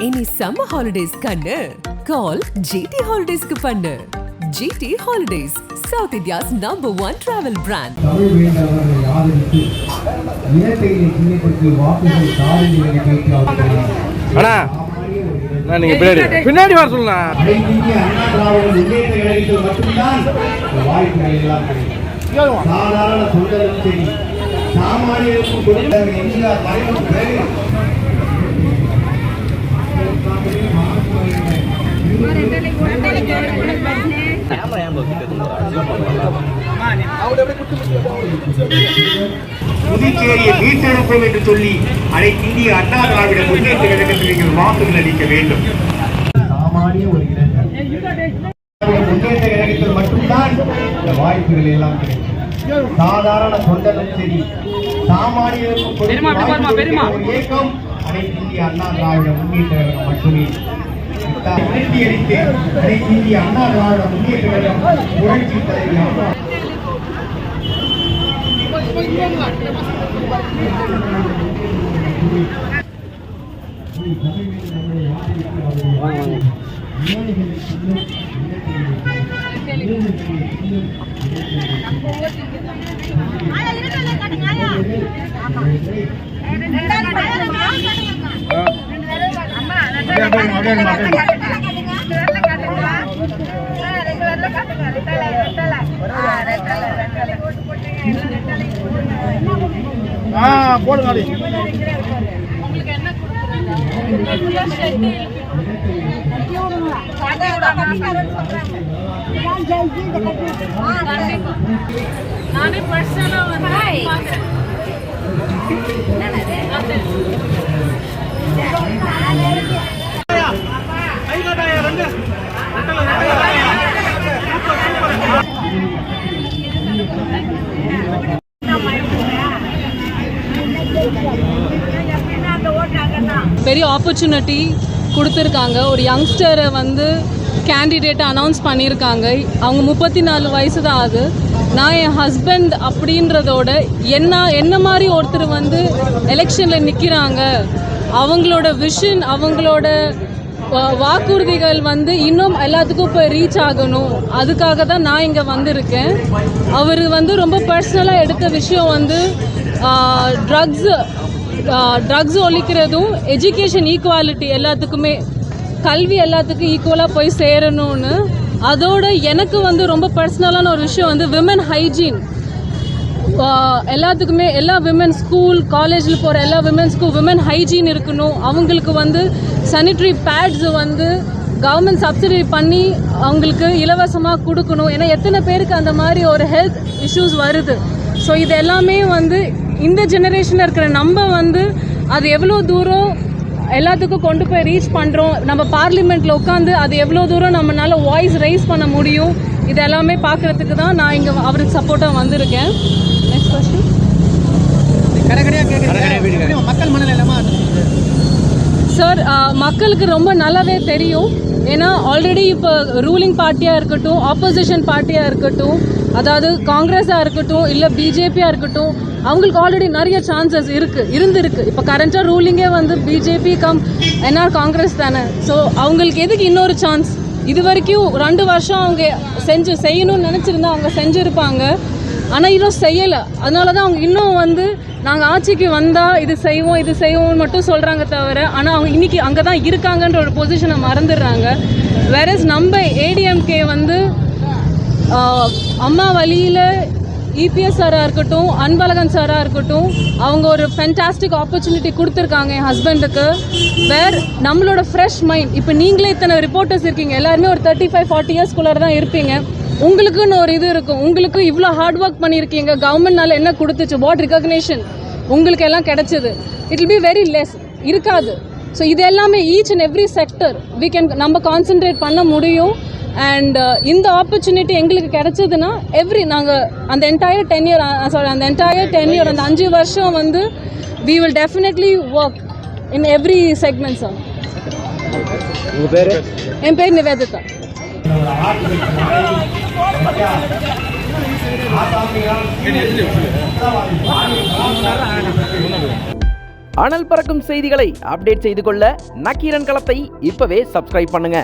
இனி summer holidays கண்ணு கால் GT ஹாலிடேஸ்க்கு பண்ணு. GT holidays, South India's #1 travel brand. Tamil வேண்டவர்களை ஆதரித்து இலங்கையை சின்னப்படுத்தி வாக்குகளை தாரிகளை கேட்டு பின்னாடி வர சொல்லலாம். சாதாரண தொண்டரும் சரி, சாமானியருக்கும் கொடுத்த எம்ஜிஆர் மறைவுக்கு பிறகு புதுச்சேரியை மீட்டெடுப்போம் என்று சொல்லி அனைத்து இந்திய அண்ணா திராவிட முன்னேற்ற கழகத்தில் நீங்கள் வாக்குகள் அளிக்க வேண்டும். சாமானிய ஒரு இளைஞர் முன்னேற்ற கழகத்தில் மட்டும்தான் இந்த வாய்ப்புகள் எல்லாம் கிடைக்கும். சாதாரண தொண்டரும் சரி, சாமானியருக்கும் ஒரு இயக்கம் அனைத்து இந்திய அண்ணா திராவிட முன்னேற்ற கழகம் மட்டுமே. அனைத்து இந்திய அண்ணா திராவிட முன்னேற்ற கழகம் புரட்சி தலைவர் போடுங்க. நானே பர்சனலா பெரிய ஆப்பர்ச்சுனிட்டி கொடுத்துருக்காங்க. ஒரு யங்ஸ்டரை வந்து கேண்டிடேட்டை அனௌன்ஸ் பண்ணியிருக்காங்க. அவங்க 34 வயசு தான் ஆகுது. நான் என் ஹஸ்பண்ட் அப்படின்றதோட என்ன மாதிரி ஒருத்தர் வந்து எலெக்ஷனில் நிற்கிறாங்க, அவங்களோட விஷன், அவங்களோட வாக்குறுதிகள் வந்து இன்னும் எல்லாத்துக்கும் இப்போ ரீச் ஆகணும். அதுக்காக தான் நான் இங்கே வந்திருக்கேன். அவர் வந்து ரொம்ப பர்சனலாக எடுத்த விஷயம் வந்து ட்ரக்ஸ் ஒழிக்கிறதும், எஜுகேஷன் ஈக்குவாலிட்டி, எல்லாத்துக்குமே கல்வி எல்லாத்துக்கும் ஈக்குவலாக போய் சேரணும்னு. அதோட எனக்கு வந்து ரொம்ப பர்சனலான ஒரு விஷயம் வந்து விமன் ஹைஜீன். எல்லாத்துக்குமே எல்லா விமன் ஸ்கூல் காலேஜில் போகிற எல்லா விமன்ஸ்க்கும் விமன் ஹைஜீன் இருக்கணும். அவங்களுக்கு வந்து சானிட்ரி பேட்ஸ் வந்து கவர்மெண்ட் சப்சிடி பண்ணி அவங்களுக்கு இலவசமாக கொடுக்கணும். ஏன்னா எத்தனை பேருக்கு அந்த மாதிரி ஒரு ஹெல்த் இஷ்யூஸ் வருது. ஸோ இது எல்லாமே வந்து இந்த ஜெனரேஷனில் இருக்கிற நம்ம வந்து அது எவ்வளோ தூரம் எல்லாத்துக்கும் கொண்டு போய் ரீச் பண்ணுறோம், நம்ம பார்லிமெண்ட்டில் உட்காந்து அது எவ்வளோ தூரம் நம்மளால வாய்ஸ் ரைஸ் பண்ண முடியும், இது எல்லாமே பார்க்குறதுக்கு தான் நான் இங்கே அவருக்கு சப்போர்ட்டாக வந்திருக்கேன். Next question. மக்கள் மனநிலைமா சார், மக்களுக்கு ரொம்ப நல்லாவே தெரியும். ஏன்னா ஆல்ரெடி இப்போ ரூலிங் பார்ட்டியாக இருக்கட்டும், ஆப்போசிஷன் பார்ட்டியாக இருக்கட்டும், அதாவது காங்கிரஸாக இருக்கட்டும் இல்லை பிஜேபியாக இருக்கட்டும், அவங்களுக்கு ஆல்ரெடி நிறைய சான்சஸ் இருந்திருக்கு. இப்போ கரண்ட்டாக ரூலிங்கே வந்து பிஜேபி கம் என்ஆர் காங்கிரஸ் தானே. ஸோ அவங்களுக்கு எதுக்கு இன்னொரு சான்ஸ்? இது வரைக்கும் 2 வருஷம் அவங்க செய்யணும்னு நினச்சிருந்தா அவங்க செஞ்சுருப்பாங்க. ஆனால் இன்னும் செய்யலை. அதனால தான் அவங்க இன்னும் வந்து நாங்கள் ஆட்சிக்கு வந்தால் இது செய்வோம்னு மட்டும் சொல்கிறாங்க தவிர, ஆனால் அவங்க இன்றைக்கி அங்கே தான் இருக்காங்கன்ற ஒரு பொசிஷனை மறந்துடுறாங்க. வேறஸ் நம்ம ஏடிஎம்கே வந்து அம்மா வழியில் இபிஎஸ் சாராக இருக்கட்டும், அன்பழகன் சாராக இருக்கட்டும், அவங்க ஒரு ஃபென்டாஸ்டிக் ஆப்பர்ச்சுனிட்டி கொடுத்துருக்காங்க என் ஹஸ்பண்டுக்கு. நம்மளோட ஃப்ரெஷ் மைண்ட். இப்போ நீங்களே இத்தனை ரிப்போர்ட்டர்ஸ் இருக்கீங்க, எல்லாருமே ஒரு 35-40 இயர்ஸ்குள்ளார தான் இருப்பீங்க. உங்களுக்குன்னு ஒரு இது இருக்கும். உங்களுக்கு இவ்வளோ ஹார்ட் ஒர்க் பண்ணியிருக்கீங்க, கவர்மெண்ட்னால என்ன கொடுத்துச்சு, வாட் ரெகக்னேஷன் உங்களுக்கு எல்லாம் கிடைச்சது, it will be very less இருக்காது. ஸோ இது எல்லாமே ஈச் அண்ட் எவ்ரி செக்டர் நம்ம கான்சென்ட்ரேட் பண்ண முடியும். அண்ட் இந்த ஆப்பர்ச்சுனிட்டி எங்களுக்கு கிடைச்சதுன்னா நாங்கள் அந்த என்டையர் 10 இயர் அந்த 5 வருஷம் வந்து we will definitely work in every segment, sir. என் பேர் நிவேதிதா. அனல் பறக்கும் செய்திகளை அப்டேட் செய்து கொள்ள நக்கீரன் களத்தை இப்பவே சப்ஸ்கிரைப் பண்ணுங்க.